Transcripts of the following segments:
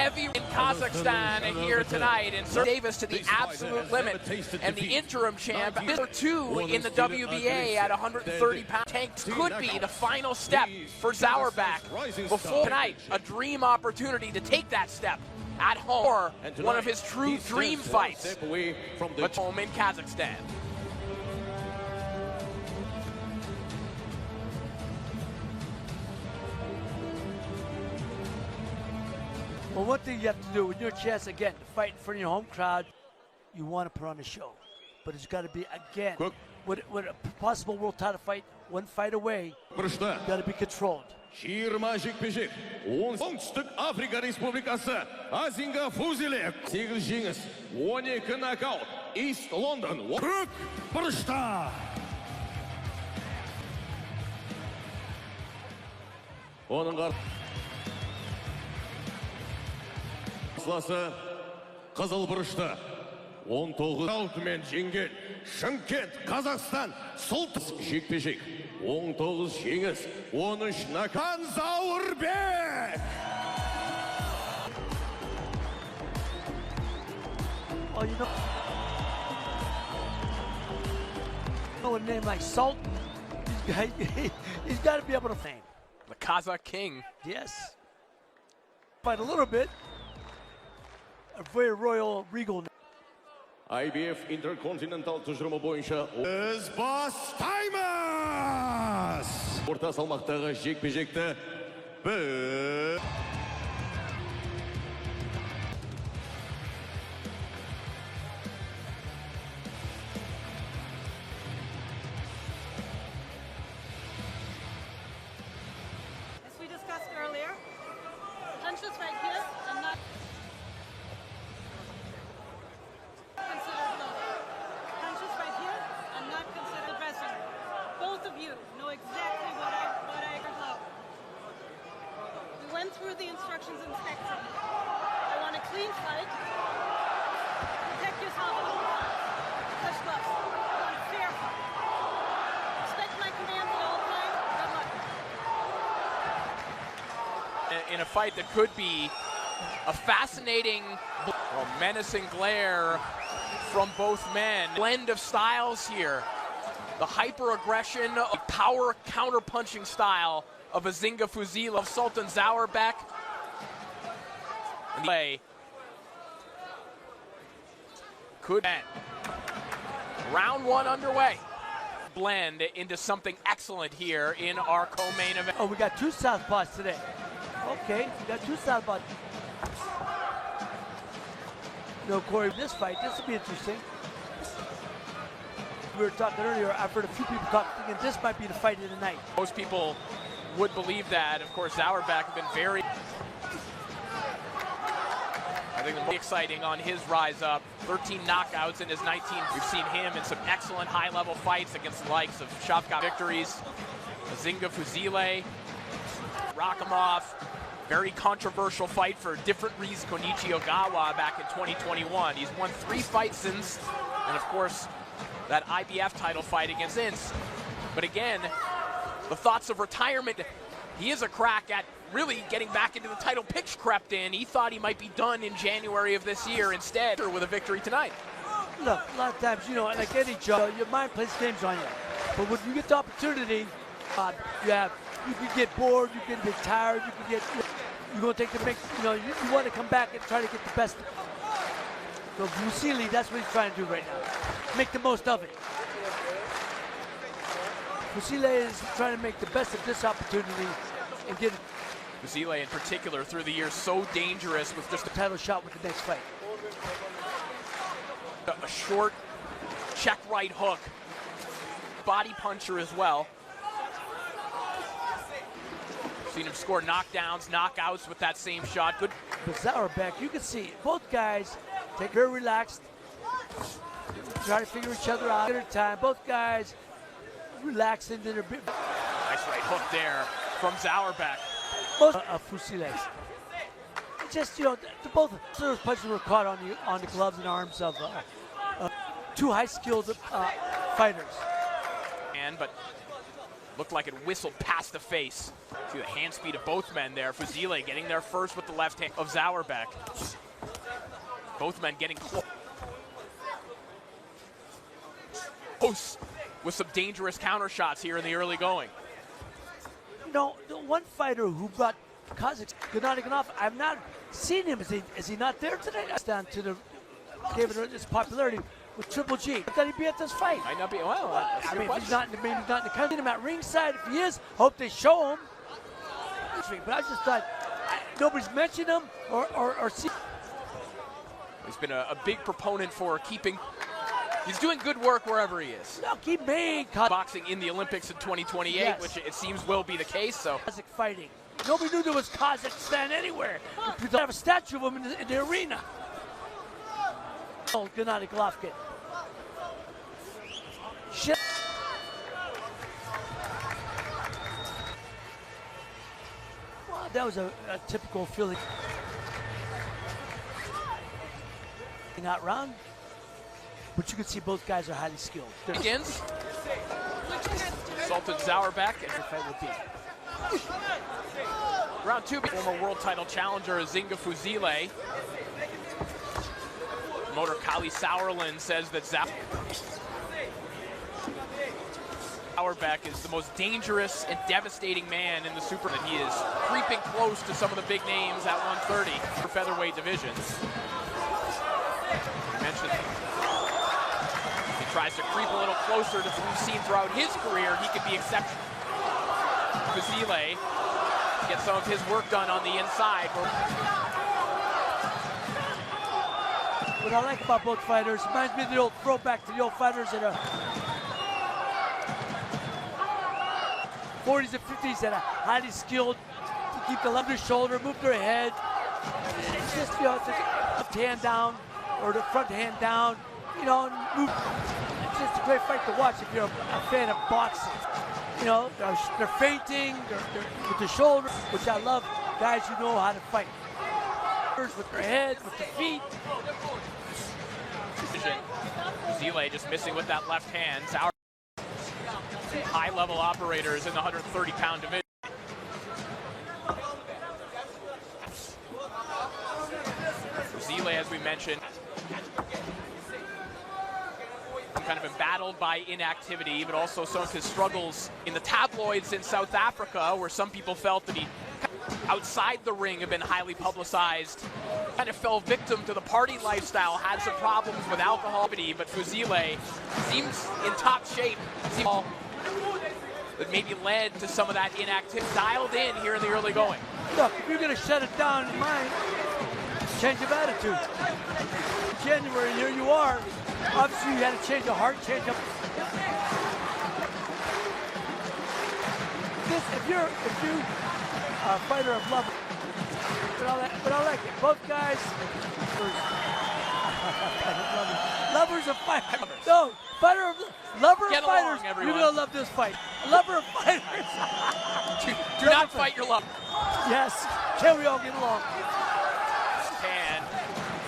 heavy in Kazakhstan here tonight, and Davis to the absolute limit, and the interim champ, number 2 in the WBA at 130 pounds. Tanks could be the final step for Zaurbek before tonight, a dream opportunity to take that step at home, or one of his true dream fights, but home in Kazakhstan. Well, one thing you have to do with your chance, again, to fight in front of your home crowd, you want to put on a show. But it's got to be, again, with a possible world title fight, one fight away, you got to be controlled. 20 жекпе-жек. Оңтүстік Африка Республикасы Azinga Fuzile 8 жеңіс, 12 нокаут. East London. Көк бұрышта. Оның қарсыласы қызыл бұрышта. 19 алтымен жеңген Шымкент, Қазақстан, Сұлтан жекпе-жек. 19 жеңіс, 13 нокаут. Заурбек! Oh, you know a name like Sultan, he's got to be able to fame. The Kazakh king. Yes. Fight a little bit. A very royal, regal. IBF Intercontinental тұжырымы бойынша біз бастаймыз! Орта салмақтағы жекпе-жекті біз... As we discussed earlier, punches right here and not considered loaded. Punches right here and not considered aggressive. Both of you know exactly what I love. We went through the instructions in spectrum. I want a clean fight. Protect yourself at all times. Touch gloves. I want a fair fight. Respect my commands at all times. Good luck. In a fight that could be a fascinating, menacing glare from both men. Blend of styles here. The hyper-aggression, power counter-punching style of Azinga Fuzile, of Sultan Zaurbek. And play could end. Round 1 underway. Blend into something excellent here in our co-main event. Oh, we got 2 southpaws today. Okay, we got 2 southpaws. No, Corey, this fight, this will be interesting. We were talking earlier, I've heard a few people talking, this might be the fight of the night. Most people would believe that. Of course, Zaurbek has been very... I think the exciting on his rise up. 13 knockouts in his 19. We've seen him in some excellent high-level fights against the likes of Shavkat victories. Azinga Fuzile, Rakhimov. Very controversial fight for different reasons. Konichi Ogawa back in 2021. He's won 3 fights since, and of course, that IBF title fight against Ince. But again, the thoughts of retirement, he is a crack at really getting back into the title picture crept in. He thought he might be done in January of this year instead, or with a victory tonight. Look, a lot of times, you know, like any job, your mind plays games on you. But when you get the opportunity, you can get bored, you can get tired, you can get, you're going to take the make, you know, you want to come back and try to get the best. So Fuzile, that's what he's trying to do right now. Make the most of it. Fuzile is trying to make the best of this opportunity and get it. Fuzile in particular through the years so dangerous with just a title shot with the next fight. A short check right hook. Body puncher as well. Seen him score knockdowns, knockouts with that same shot. Good. But Zaurbek, you can see both guys take very relaxed, try to figure each other out at a time. Both guys relaxing in their bit. Nice right hook there from Zaurbek. Most Fuzile. Just, you know, both of those punches were caught on the gloves and arms of 2 high-skilled fighters. But Looked like it whistled past the face. See the hand speed of both men there. Fuzile getting there first with the left hand of Zaurbek. Both men getting close. With some dangerous counter shots here in the early going. You know, the one fighter who brought Kazakh Gennady off, I've not seen him. Is he not there today? That's down to the gave it his popularity with Triple G. Could he be at this fight? Might not be. Well, I mean, if he's not, maybe he's not in the country. Him at ringside. If he is, hope they show him. But I just thought nobody's mentioned him or seen. He's been a big proponent for keeping. He's doing good work wherever he is. Look, he made boxing in the Olympics in 2028, yes, which it seems will be the case. So Kazakh fighting. Nobody knew there was Kazakhstan anywhere. We don't have a statue of him in the arena. Oh, Gennady Golovkin. Shit. Well, that was a typical feeling. Not round, but you can see both guys are highly skilled. Begins. Sultan Zaurbek as the fight will be. Round two, former world title challenger Azinga Fuzile. Promoter Kali Sauerland says that Zaurbek is the most dangerous and devastating man in the super. That he is creeping close to some of the big names at 130 for featherweight divisions. I mentioned he tries to creep a little closer to what we've seen throughout his career. He could be exceptional. Fuzile get some of his work done on the inside. What I like about both fighters, reminds me of the old throwback to the old fighters in the 40s and 50s that are highly skilled to keep the left shoulder, move their head. It's just, you know, it's a left hand down or the front hand down, you know, and move. It's just a great fight to watch if you're a fan of boxing. You know, they're feinting, they're with the shoulder, which I love, guys who know how to fight. With their head, with the feet. Fuzile just missing with that left hand. High-level operators in the 130-pound division. Fuzile, as we mentioned, kind of embattled by inactivity, but also some of his struggles in the tabloids in South Africa, where some people felt that he outside the ring have been highly publicized. Kind of fell victim to the party lifestyle, had some problems with alcohol, but Fuzile seems in top shape. That maybe led to some of that inactivity. Dialed in here in the early going. Look, if you're going to shut it down in mind, change of attitude. January, here you are. Obviously, you had to change of heart, change of. If you are a fighter of love, but I like it. Both guys, lovers of fighters. No, lover of fighters. You're gonna love this fight. Lover of fighters. do not fight your love. Yes. Can we all get along? And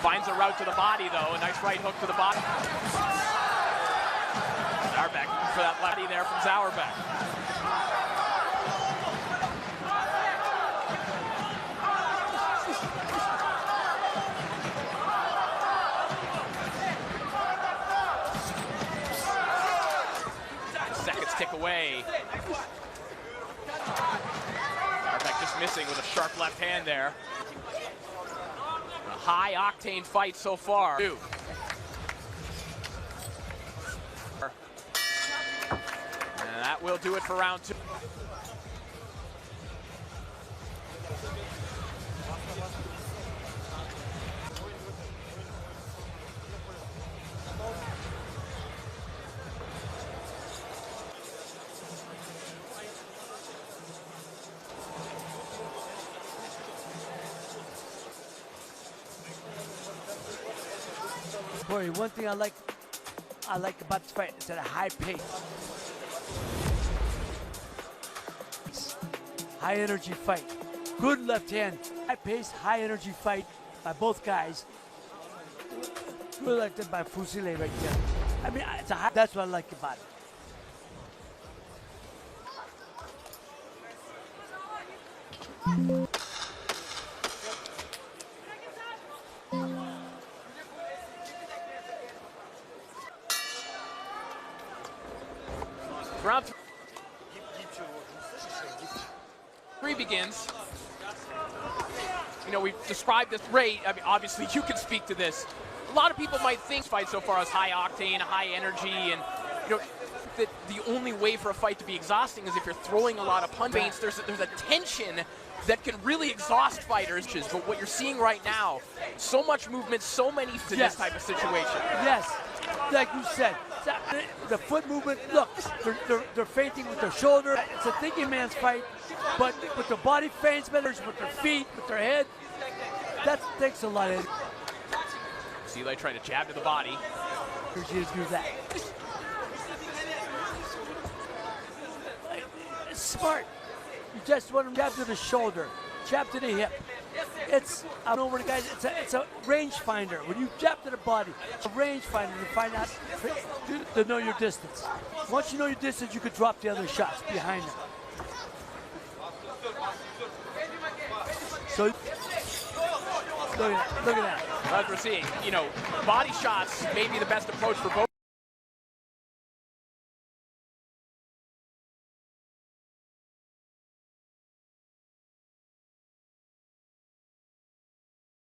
finds a route to the body though. A nice right hook to the body. Zaurbek for that lefty there from Zaurbek. Tick away. Zaurbek just missing with a sharp left hand there. A high octane fight so far. And that will do it for round two. Corey, one thing I like about this fight is at a high pace. High energy fight. Good left hand. High pace, high energy fight by both guys. Really like that by Fuzile right there. I mean, it's a high, that's what I like about it. Round three begins. You know, we've described this rate. I mean, obviously, you can speak to this. A lot of people might think fight so far as high octane, high energy, and you know that the only way for a fight to be exhausting is if you're throwing a lot of punches. There's a tension that can really exhaust fighters. But what you're seeing right now, so much movement, so many to this type of situation. Yes, like you said, the foot movement. Look, they're feinting with their shoulder. It's a thinking man's fight, but with the body feints, with their feet, with their head, that takes a lot of. Fuzile trying to jab to the body. Here's do that. It's smart. You just want to jab to the shoulder, jab to the hip. It's, I don't know where the guys, it's a range finder. When you jab to the body, it's a range finder to find out, to know your distance. Once you know your distance, you could drop the other shots behind them. So, look at that. As we're seeing, you know, body shots may be the best approach for both.